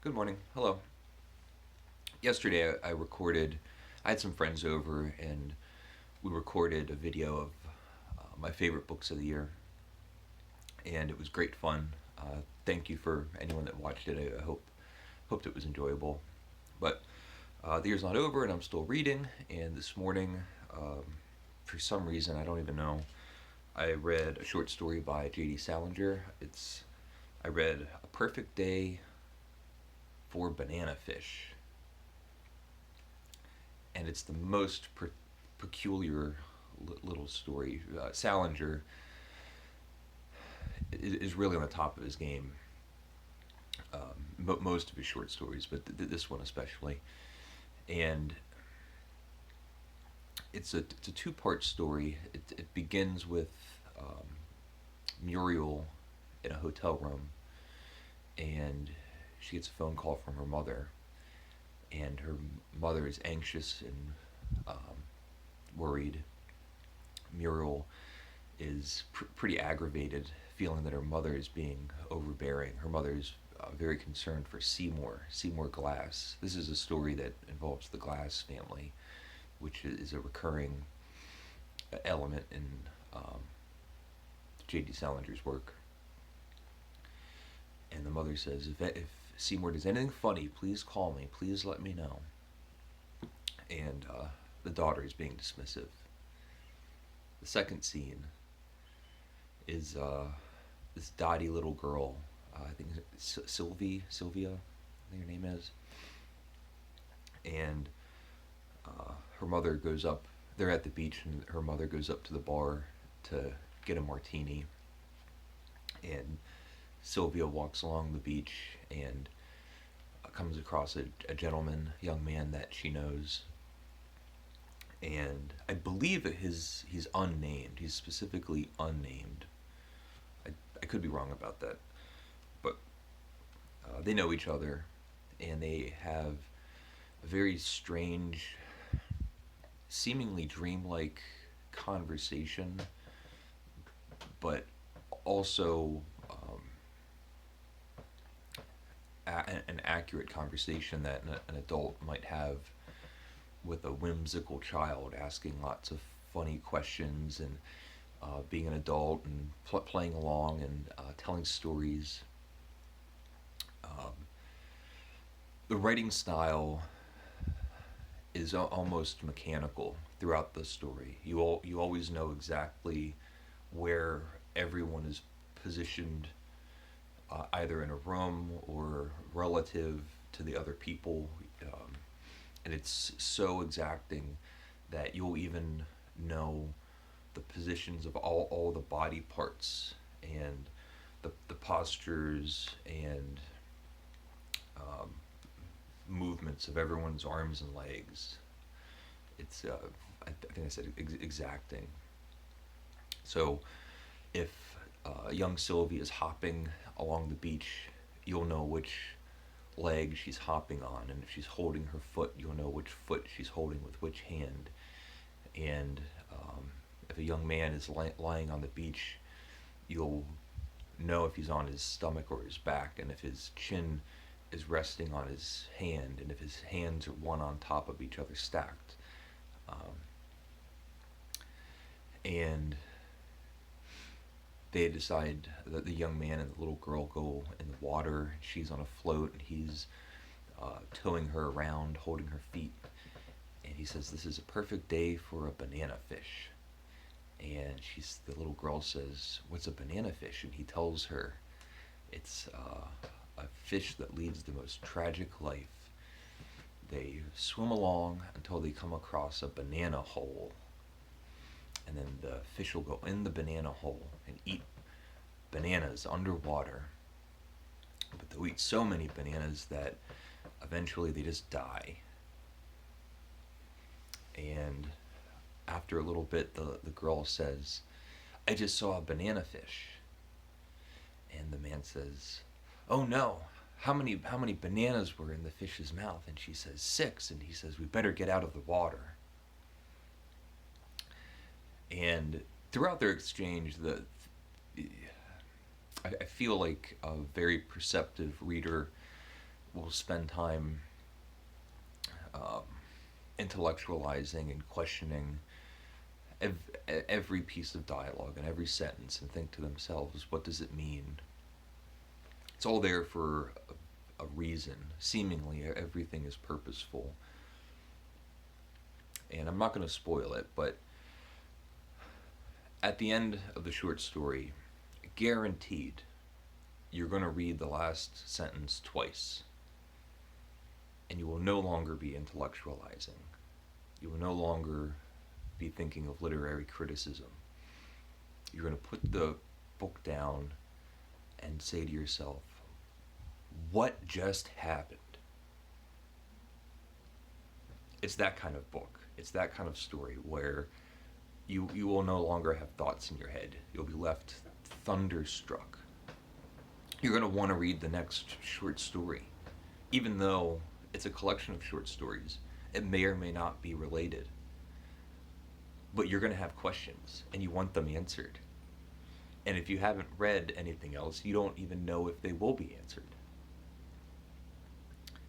Good morning. Hello. Yesterday I had some friends over and we recorded a video of my favorite books of the year, and it was great fun. Thank you for anyone that watched it. I hoped it was enjoyable. But the year's not over and I'm still reading, and this morning, for some reason, I don't even know, I read a short story by J.D. Salinger. I read A Perfect Day for Bananafish, and it's the most peculiar little story. Salinger is really on the top of his game. Most of his short stories, but this one especially. And it's a two-part story. It begins with Muriel in a hotel room, and she gets a phone call from her mother, and her mother is anxious and worried. Muriel is pretty aggravated, feeling that her mother is being overbearing. Her mother is very concerned for Seymour Glass. This is a story that involves the Glass family, which is a recurring element in um, J.D. Salinger's work. And the mother says, if Seymour does anything funny, please call me. Please let me know. And the daughter is being dismissive. The second scene is this dotty little girl. I think it's Sylvia, I think her name is. And her mother goes up. They're at the beach, and her mother goes up to the bar to get a martini. And Sylvia walks along the beach and comes across a gentleman, young man that she knows. And I believe that he's unnamed. He's specifically unnamed. I could be wrong about that. But they know each other, and they have a very strange, seemingly dreamlike conversation, but also an accurate conversation that an adult might have with a whimsical child, asking lots of funny questions and being an adult and playing along and telling stories. Um, the writing style is almost mechanical throughout the story. You always know exactly where everyone is positioned, either in a room or relative to the other people, and it's so exacting that you'll even know the positions of all the body parts and the postures and um, movements of everyone's arms and legs. It's I think I said exacting. So if young Sylvie is hopping along the beach, you'll know which leg she's hopping on, and if she's holding her foot, you'll know which foot she's holding with which hand. And if a young man is lying on the beach, you'll know if he's on his stomach or his back, and if his chin is resting on his hand, and if his hands are one on top of each other stacked. And they decide that the young man and the little girl go in the water. She's on a float, and he's towing her around, holding her feet. And he says, "This is a perfect day for a banana fish." And the little girl says, "What's a banana fish?" And he tells her, it's a fish that leads the most tragic life. They swim along until they come across a banana hole, and then the fish will go in the banana hole and eat bananas underwater. But they'll eat so many bananas that eventually they just die. And after a little bit, the girl says, "I just saw a banana fish." And the man says, "Oh no, how many bananas were in the fish's mouth?" And she says, "6." And he says, "We better get out of the water." And throughout their exchange, I feel like a very perceptive reader will spend time um, intellectualizing and questioning every piece of dialogue and every sentence and think to themselves, what does it mean? It's all there for a reason. Seemingly, everything is purposeful. And I'm not going to spoil it, but at the end of the short story, guaranteed, you're going to read the last sentence twice. And you will no longer be intellectualizing. You will no longer be thinking of literary criticism. You're going to put the book down and say to yourself, what just happened? It's that kind of book. It's that kind of story where you will no longer have thoughts in your head. You'll be left thunderstruck. You're going to want to read the next short story. Even though it's a collection of short stories, it may or may not be related. But you're going to have questions, and you want them answered. And if you haven't read anything else, you don't even know if they will be answered.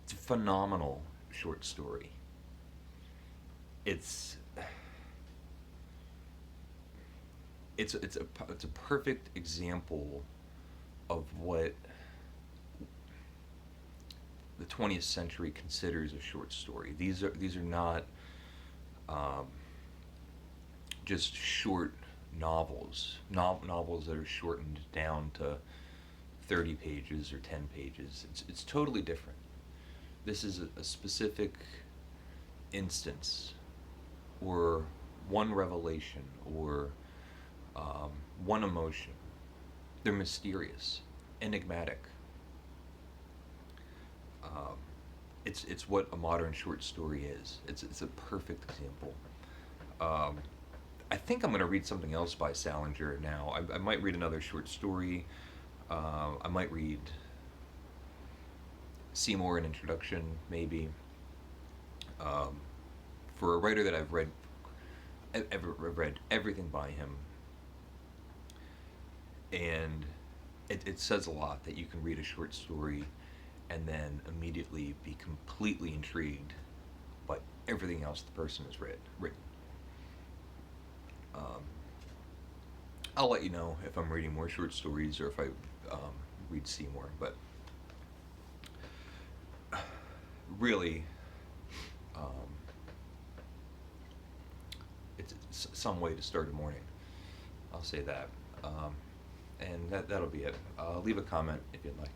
It's a phenomenal short story. It's a perfect example of what the 20th century considers a short story. These are not just short novels that are shortened down to 30 pages or 10 pages. It's totally different. This is a specific instance or one revelation or one emotion. They're mysterious, enigmatic. It's what a modern short story is. It's a perfect example. I think I'm going to read something else by Salinger now. I might read another short story. I might read Seymour, an introduction, maybe. For a writer that I've read everything by him, and it says a lot that you can read a short story and then immediately be completely intrigued by everything else the person has written. I'll let you know if I'm reading more short stories or if I read Seymour, but really, it's some way to start a morning. I'll say that. And that'll be it. Leave a comment if you'd like.